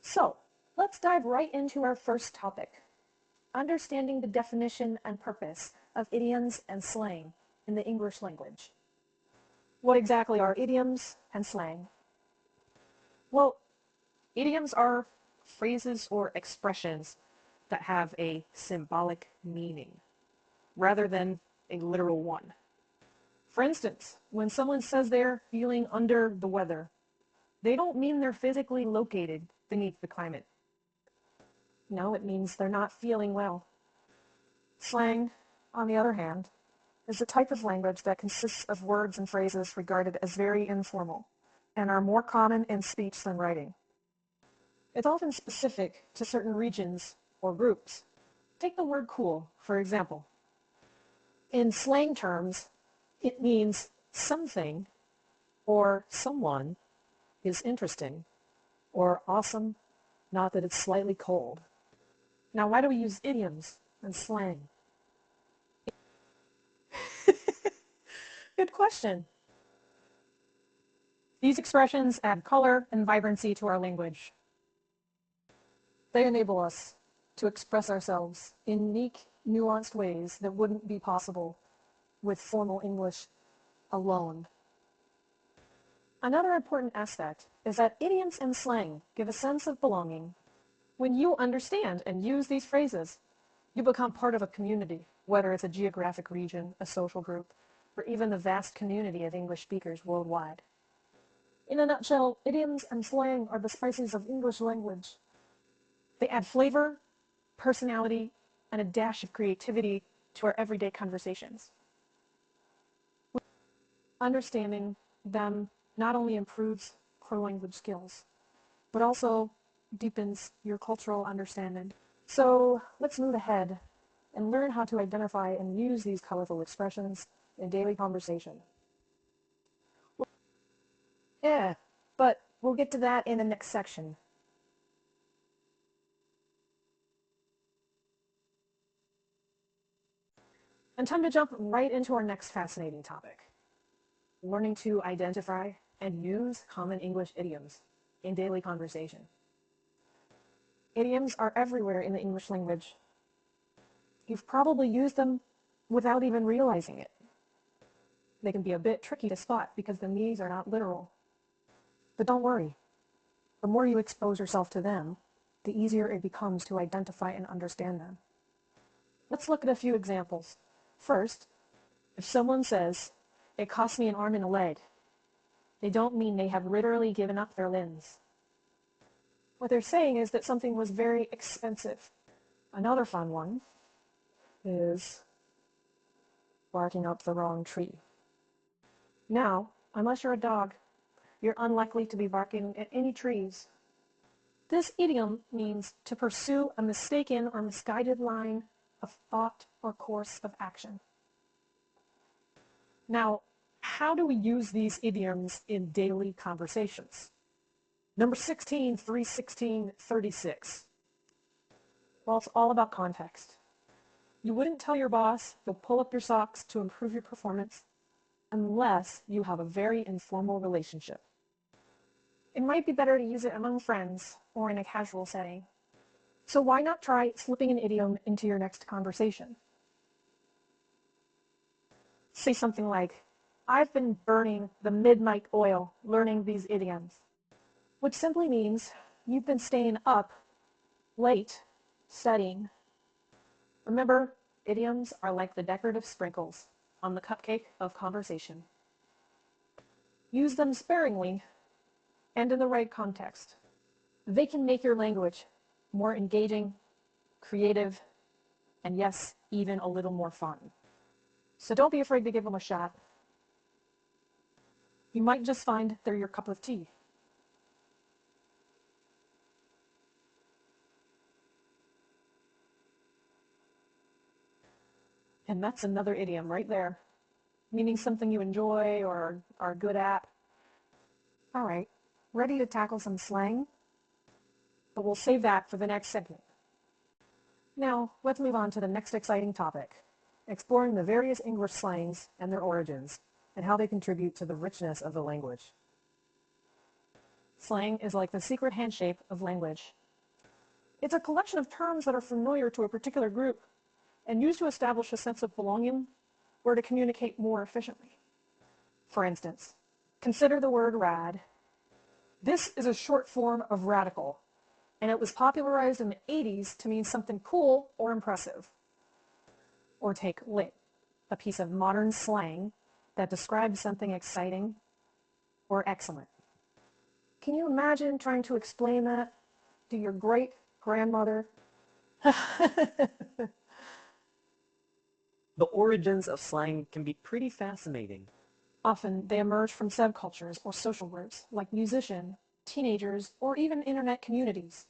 So, let's dive right into our first topic, understanding the definition and purpose of idioms and slang in the English language. What exactly are idioms and slang? Well, idioms are phrases or expressions that have a symbolic meaning rather than a literal one. For instance, when someone says they're feeling under the weather, they don't mean they're physically located beneath the climate. No, it means they're not feeling well. Slang, on the other hand, is a type of language that consists of words and phrases regarded as very informal and are more common in speech than writing. It's often specific to certain regions or groups. Take the word cool, for example. In slang terms, it means something or someone is interesting or awesome, not that it's slightly cold. Now, why do we use idioms and slang? Good question. These expressions add color and vibrancy to our language. They enable us to express ourselves in unique, nuanced ways that wouldn't be possible with formal English alone. Another important aspect is that idioms and slang give a sense of belonging. When you understand and use these phrases, you become part of a community, whether it's a geographic region, a social group, or even the vast community of English speakers worldwide. In a nutshell, idioms and slang are the spices of English language. They add flavor, personality, and a dash of creativity to our everyday conversations. Understanding them not only improves core language skills, but also deepens your cultural understanding. So let's move ahead and learn how to identify and use these colorful expressions in daily conversation. Yeah, but we'll get to that in the next section. And time to jump right into our next fascinating topic, learning to identify and use common English idioms in daily conversation. Idioms are everywhere in the English language. You've probably used them without even realizing it. They can be a bit tricky to spot because the meanings are not literal. But don't worry. The more you expose yourself to them, the easier it becomes to identify and understand them. Let's look at a few examples. First, if someone says, "It cost me an arm and a leg," they don't mean they have literally given up their limbs. What they're saying is that something was very expensive. Another fun one is barking up the wrong tree. Now, unless you're a dog, you're unlikely to be barking at any trees. This idiom means to pursue a mistaken or misguided line of thought or course of action. Now, how do we use these idioms in daily conversations? Number 16, 316, 36. Well, it's all about context. You wouldn't tell your boss you'll pull up your socks to improve your performance unless you have a very informal relationship. It might be better to use it among friends or in a casual setting. So why not try slipping an idiom into your next conversation? Say something like, "I've been burning the midnight oil learning these idioms," which simply means you've been staying up late studying. Remember, idioms are like the decorative sprinkles on the cupcake of conversation. Use them sparingly and in the right context. They can make your language more engaging, creative, and yes, even a little more fun. So don't be afraid to give them a shot. You might just find they're your cup of tea. And that's another idiom right there, meaning something you enjoy or are good at. All right, ready to tackle some slang? But we'll save that for the next segment. Now, let's move on to the next exciting topic, exploring the various English slangs and their origins, and how they contribute to the richness of the language. Slang is like the secret handshake of language. It's a collection of terms that are familiar to a particular group and used to establish a sense of belonging or to communicate more efficiently. For instance, consider the word rad. This is a short form of radical, and it was popularized in the 80s to mean something cool or impressive. Or take lit, a piece of modern slang that describes something exciting or excellent. Can you imagine trying to explain that to your great-grandmother? The origins of slang can be pretty fascinating. Often they emerge from subcultures or social groups like musician, teenagers, or even internet communities.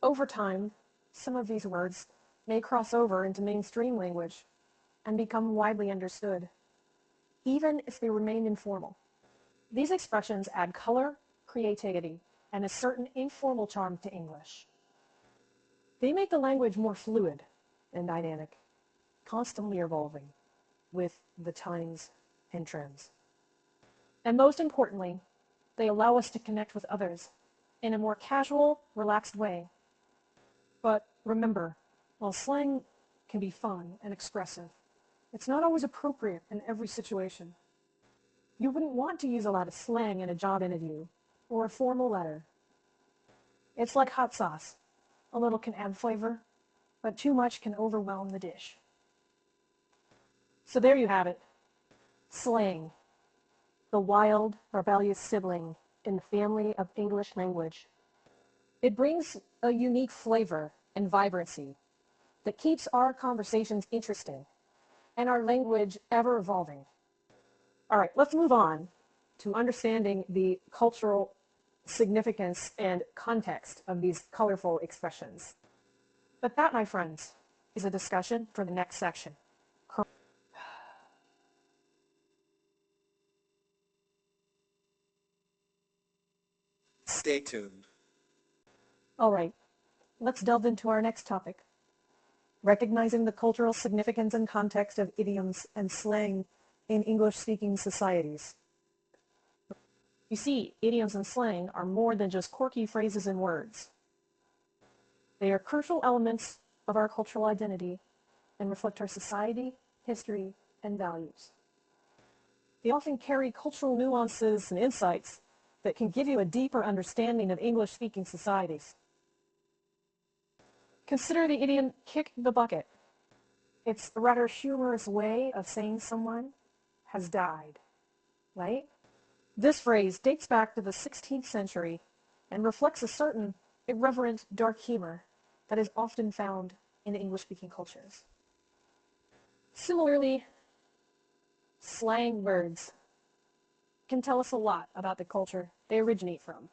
Over time, some of these words may cross over into mainstream language and become widely understood, even if they remain informal. These expressions add color, creativity, and a certain informal charm to English. They make the language more fluid and dynamic, constantly evolving with the times and trends. And most importantly, they allow us to connect with others in a more casual, relaxed way. But remember, while slang can be fun and expressive, it's not always appropriate in every situation. You wouldn't want to use a lot of slang in a job interview or a formal letter. It's like hot sauce. A little can add flavor, but too much can overwhelm the dish. So there you have it. Slang, the wild, rebellious sibling in the family of English language. It brings a unique flavor and vibrancy that keeps our conversations interesting and our language ever evolving. All right, let's move on to understanding the cultural significance and context of these colorful expressions. But that, my friends, is a discussion for the next section. Stay tuned. All right, let's delve into our next topic. Recognizing the cultural significance and context of idioms and slang in English-speaking societies. You see, idioms and slang are more than just quirky phrases and words. They are crucial elements of our cultural identity and reflect our society, history, and values. They often carry cultural nuances and insights that can give you a deeper understanding of English-speaking societies. Consider the idiom kick the bucket. It's a rather humorous way of saying someone has died, right? This phrase dates back to the 16th century and reflects a certain irreverent, dark humor that is often found in English-speaking cultures. Similarly, slang words can tell us a lot about the culture they originate from.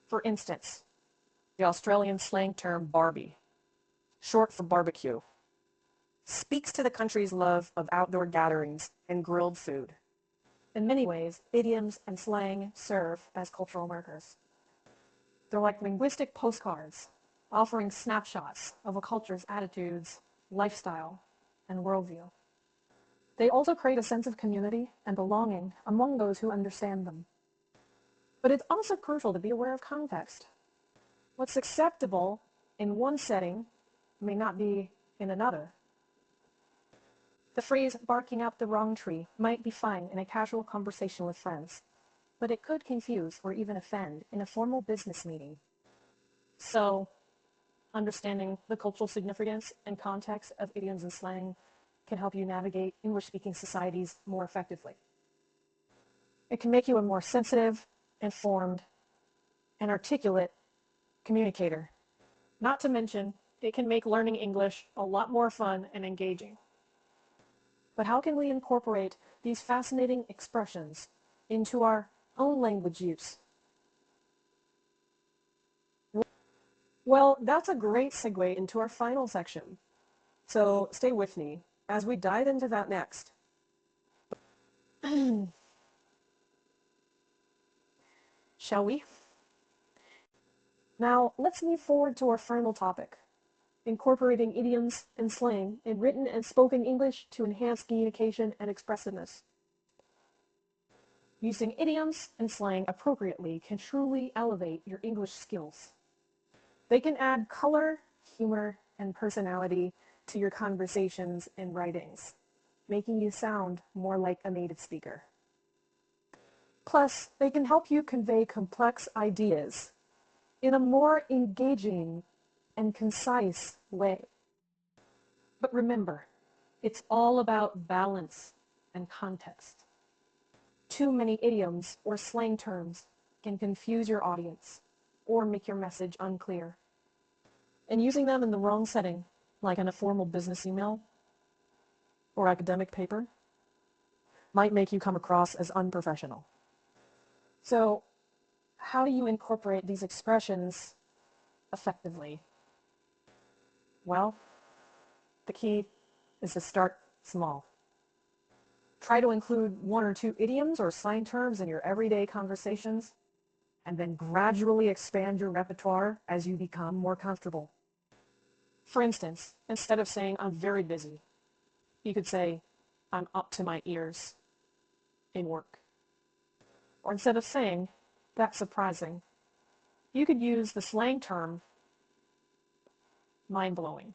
For instance, the Australian slang term Barbie, short for barbecue, speaks to the country's love of outdoor gatherings and grilled food. In many ways, idioms and slang serve as cultural markers. They're like linguistic postcards, offering snapshots of a culture's attitudes, lifestyle, and worldview. They also create a sense of community and belonging among those who understand them. But it's also crucial to be aware of context. What's acceptable in one setting may not be in another. The phrase barking up the wrong tree might be fine in a casual conversation with friends, but it could confuse or even offend in a formal business meeting. So, understanding the cultural significance and context of idioms and slang can help you navigate English-speaking societies more effectively. It can make you a more sensitive, informed, and articulate communicator. Not to mention, it can make learning English a lot more fun and engaging. But how can we incorporate these fascinating expressions into our own language use? Well, that's a great segue into our final section. So stay with me as we dive into that next. Shall we? Now, let's move forward to our final topic, incorporating idioms and slang in written and spoken English to enhance communication and expressiveness. Using idioms and slang appropriately can truly elevate your English skills. They can add color, humor, and personality to your conversations and writings, making you sound more like a native speaker. Plus, they can help you convey complex ideas in a more engaging and concise way. But remember, it's all about balance and context. Too many idioms or slang terms can confuse your audience or make your message unclear. And using them in the wrong setting, like in a formal business email or academic paper, might make you come across as unprofessional. So, how do you incorporate these expressions effectively? Well, the key is to start small. Try to include 1 or 2 idioms or slang terms in your everyday conversations, and then gradually expand your repertoire as you become more comfortable. For instance, instead of saying, "I'm very busy," you could say, "I'm up to my ears in work." Or instead of saying, "That's surprising," you could use the slang term, "mind-blowing."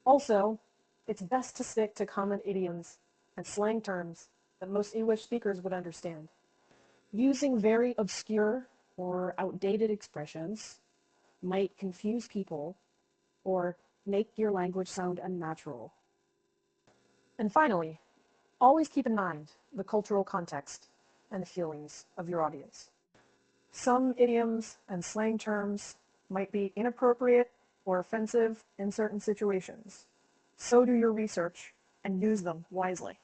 Also, it's best to stick to common idioms and slang terms that most English speakers would understand. Using very obscure or outdated expressions might confuse people or make your language sound unnatural. And finally, always keep in mind the cultural context and the feelings of your audience. Some idioms and slang terms might be inappropriate or offensive in certain situations. So do your research and use them wisely.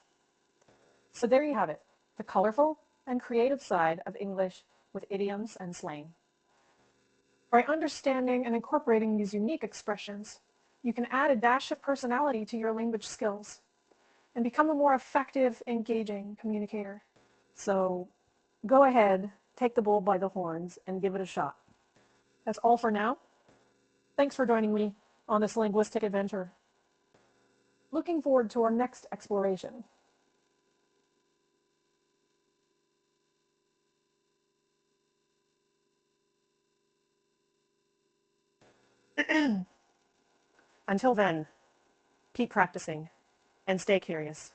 So there you have it, the colorful and creative side of English with idioms and slang. By understanding and incorporating these unique expressions, you can add a dash of personality to your language skills and become a more effective, engaging communicator. So go ahead, take the bull by the horns, and give it a shot. That's all for now. Thanks for joining me on this linguistic adventure. Looking forward to our next exploration. Until then, keep practicing and stay curious.